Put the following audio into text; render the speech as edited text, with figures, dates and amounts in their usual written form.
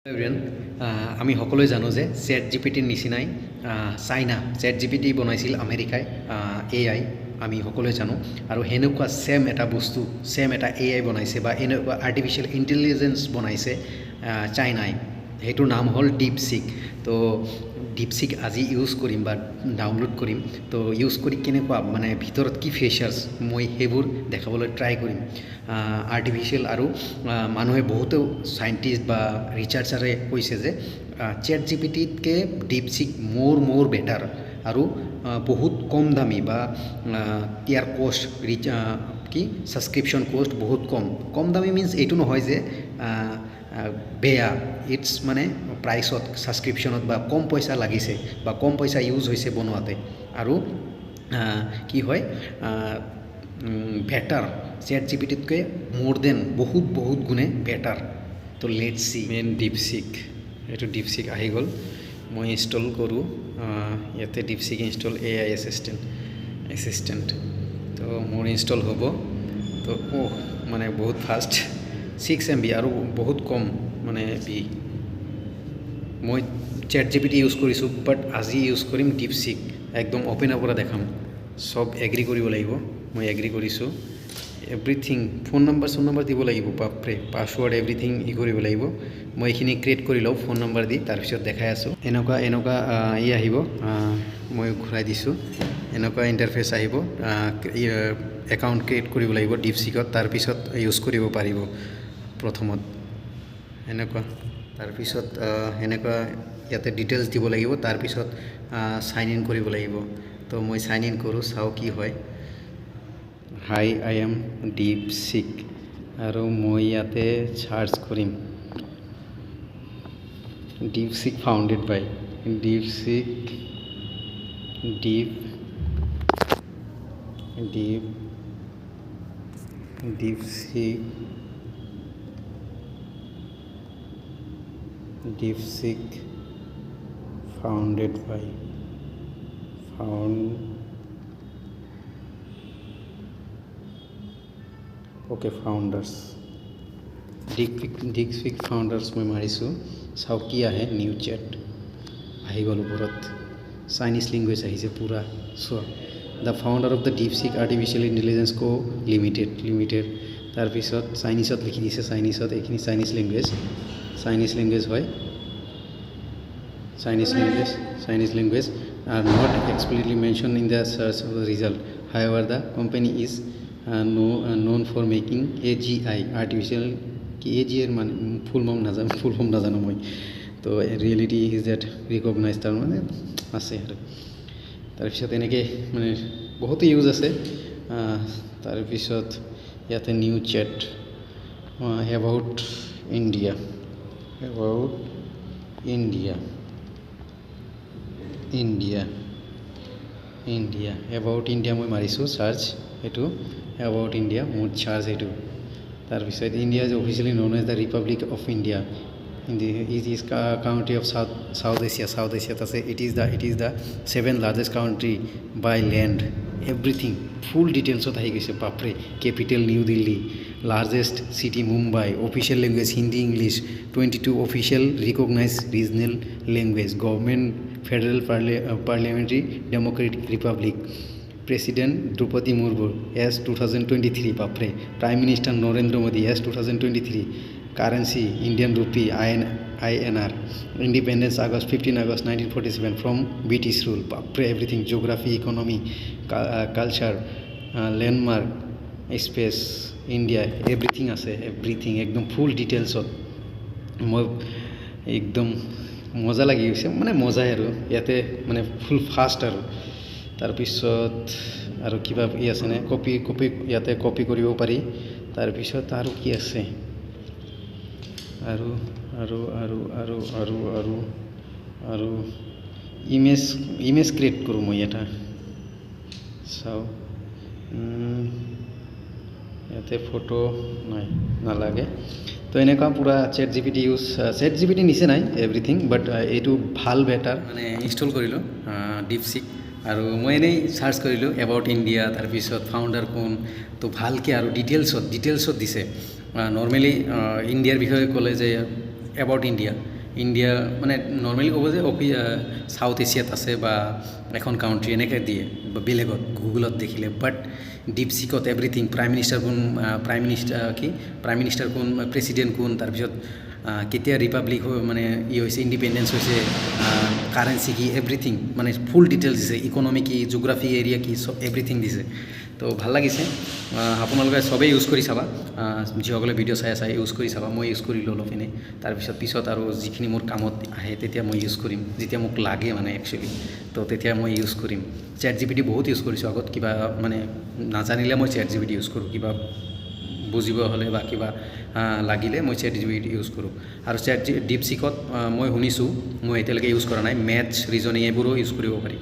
Everyone আমি সকলোৱে জানো যে চেট জি পি টিৰ নিচিনাই চাইনা চেট জি পি টি বনাইছিল আমেৰিকাই AI আমি সকলোৱে জানো আৰু সেনেকুৱা ছেম এটা বস্তু ছেম এটা AI বনাইছে বা এনেকুৱা আৰ্টিফিচিয়েল ইণ্টেলিজেঞ্চ বনাইছে চাইনাই সেইটোৰ নাম হ'ল ডিপছিক তো ডিপছিক আজি ইউজ কৰিম বা ডাউনলোড কৰিম তো ইউজ কৰি কেনেকুৱা মানে ভিতৰত কি ফিচাৰ্ছ মই সেইবোৰ দেখাবলৈ ট্ৰাই কৰিম আৰ্টিফিচিয়েল আৰু মানুহে বহুতো চাইণ্টিষ্ট বা ৰিচাৰ্চাৰে কৈছে যে চেট জি পি টিতকৈ ডিপছিক মোৰ বেটাৰ আৰু বহুত কম দামী বা ইয়াৰ কষ্ট কি ছাবস্ক্ৰিপশ্যন কষ্ট বহুত কম দামী মিনছ এইটো নহয় যে বেয়া ইটছ মানে প্ৰাইচত ছাবস্ক্ৰিপশ্যনত বা কম পইচা লাগিছে বা কম পইচা ইউজ হৈছে বনোৱাতে আৰু কি হয় বেটাৰ চেট জি পি টিতকৈ মোৰ দেন বহুত গুণে বেটাৰ তো লেটছ চি মেইন ডিপছিক এইটো ডিপছিক আহি গ'ল মই ইনষ্টল কৰোঁ ইয়াতে ডিপছিক ইনষ্টল AI এছিষ্টেণ্ট তো মোৰ ইনষ্টল হ'ব তো মানে বহুত ফাষ্ট 6 MB আৰু বহুত কম মানে বি মই chat G P T use কৰিছোঁ বাট আজি ইউজ কৰিম ডিপছিক একদম অ'পেনৰ পৰা দেখাম চব এগ্ৰি কৰিব লাগিব মই এগ্ৰি কৰিছোঁ এভৰিথিং ফোন নম্বৰ দিব লাগিব বাপৰে পাছৱৰ্ড এভৰিথিং কৰিব লাগিব মই এইখিনি ক্ৰিয়েট কৰি লওঁ ফোন নম্বৰ দি তাৰপিছত দেখাই আছোঁ এনেকুৱা আহিব মই ঘূৰাই দিছোঁ এনেকুৱা ইণ্টাৰফেচ আহিব একাউণ্ট ক্ৰিয়েট কৰিব লাগিব ডিপছিকত তাৰপিছত ইউজ কৰিব পাৰিব প্ৰথমত এনেকুৱা তাৰপিছত এনেকুৱা ইয়াতে ডিটেইলছ দিব লাগিব তাৰপিছত চাইন ইন কৰিব লাগিব তো মই চাইন ইন কৰোঁ চাওঁ কি হয় হাই আই এম ডিপছিক আৰু মই ইয়াতে চাৰ্চ কৰিম DeepSeek founded by DeepSeek DeepSeek founded by founders DeepSeek founders মই মাৰিছোঁ চাওক কি আহে নিউ চেট আহি গ'ল ওপৰত চাইনিজ লেংগুৱেজ আহিছে পূৰা চোৱা the founder of the DeepSeek artificial intelligence limited তাৰপিছত চাইনিজত লিখি দিছে চাইনিজত এইখিনি চাইনিজ লেংগুৱেজ হয় Chinese language are not explicitly mentioned in the search result. However, the company is known for making AGI artificial AGI full form নাজানো মই তো ৰিয়েলিটি ইজ ডেট ৰিকগনাইজ তাৰ মানে আছে আৰু তাৰপিছত এনেকৈ মানে বহুতো ইউজ আছে তাৰপিছত ইয়াতে new chat about India about India মই মাৰিছোঁ চাৰ্চ এইটো এবাউট ইণ্ডিয়া মোৰ চাৰ্চ এইটো তাৰপিছত India is officially known as the republic of India it is country of south এছিয়াত আছে it is the 7th largest country by land everything full ডিটেইলছত আহি গৈছে বাপৰে capital New Delhi largest city Mumbai official language Hindi English 22 official recognize regional language government federal parliamentary democratic republic president Droupadi Murmu as 2023 বাপৰে prime minister Narendra Modi as 2023 currency Indian rupee INR independence 15 August 1947 from British rule বাপৰে everything geography economy culture landmark space India everything আছে everything একদম full ডিটেইলছত মই একদম মজা লাগি গৈছে মানে মজাই আৰু ইয়াতে মানে ফুল ফাষ্ট আৰু তাৰপিছত আৰু কিবা আছেনে কপি ইয়াতে কপি কৰিব পাৰি তাৰপিছত আৰু কি আছে আৰু ইমেজ ক্ৰিয়েট কৰোঁ মই এটা চাওঁ ইয়াতে ফটো নালাগে তো এনেকুৱা পূৰা চেট জি পি টি নিচিনাই এভৰিথিং বাট এইটো ভাল বেটাৰ মানে ইনষ্টল কৰিলোঁ ডিপছিক আৰু মই এনেই চাৰ্চ কৰিলোঁ এবাউট ইণ্ডিয়া তাৰপিছত ফাউণ্ডাৰ কোন তো ভালকৈ আৰু ডিটেইলছত দিছে নৰ্মেলি ইণ্ডিয়াৰ বিষয়ে ক'লে যে এবাউট ইণ্ডিয়া ইণ্ডিয়া মানে নৰ্মেলি ক'ব যে চাউথ এছিয়াত আছে বা এখন কাউণ্ট্ৰি এনেকৈ দিয়ে বা বেলেগত গুগলত দেখিলে বাট ডিপচিকত এভৰিথিং প্ৰাইম মিনিষ্টাৰ কোন প্ৰেচিডেণ্ট কোন তাৰপিছত কেতিয়া ৰিপাব্লিক মানে হৈছে ইণ্ডিপেণ্ডেঞ্চ হৈছে কাৰেঞ্চি কি এভৰিথিং মানে ফুল ডিটেইলছ দিছে ইকনমি কি জিঅ'গ্ৰাফি এৰিয়া কি চব এভৰিথিং দিছে তো ভাল লাগিছে আপোনালোকে চবেই ইউজ কৰি চাবা যিসকলে ভিডিঅ' চাই ইউজ কৰি চাবা মই ইউজ কৰিলোঁ অলপ এনেই পিছত আৰু যিখিনি মোৰ কামত আহে তেতিয়া মই ইউজ কৰিম যেতিয়া মোক লাগে মানে একচুৱেলি তো তেতিয়া মই ইউজ কৰিম ChatGPT বহুত ইউজ কৰিছোঁ আগত কিবা মানে নাজানিলে মই ChatGPT ইউজ কৰোঁ কিবা বুজিব হ'লে বা কিবা লাগিলে মই ChatGPT ইউজ কৰোঁ আৰু ডিপচিকত মই শুনিছোঁ মই এতিয়ালৈকে ইউজ কৰা নাই মেথছ ৰিজনিং এইবোৰো ইউজ কৰিব পাৰি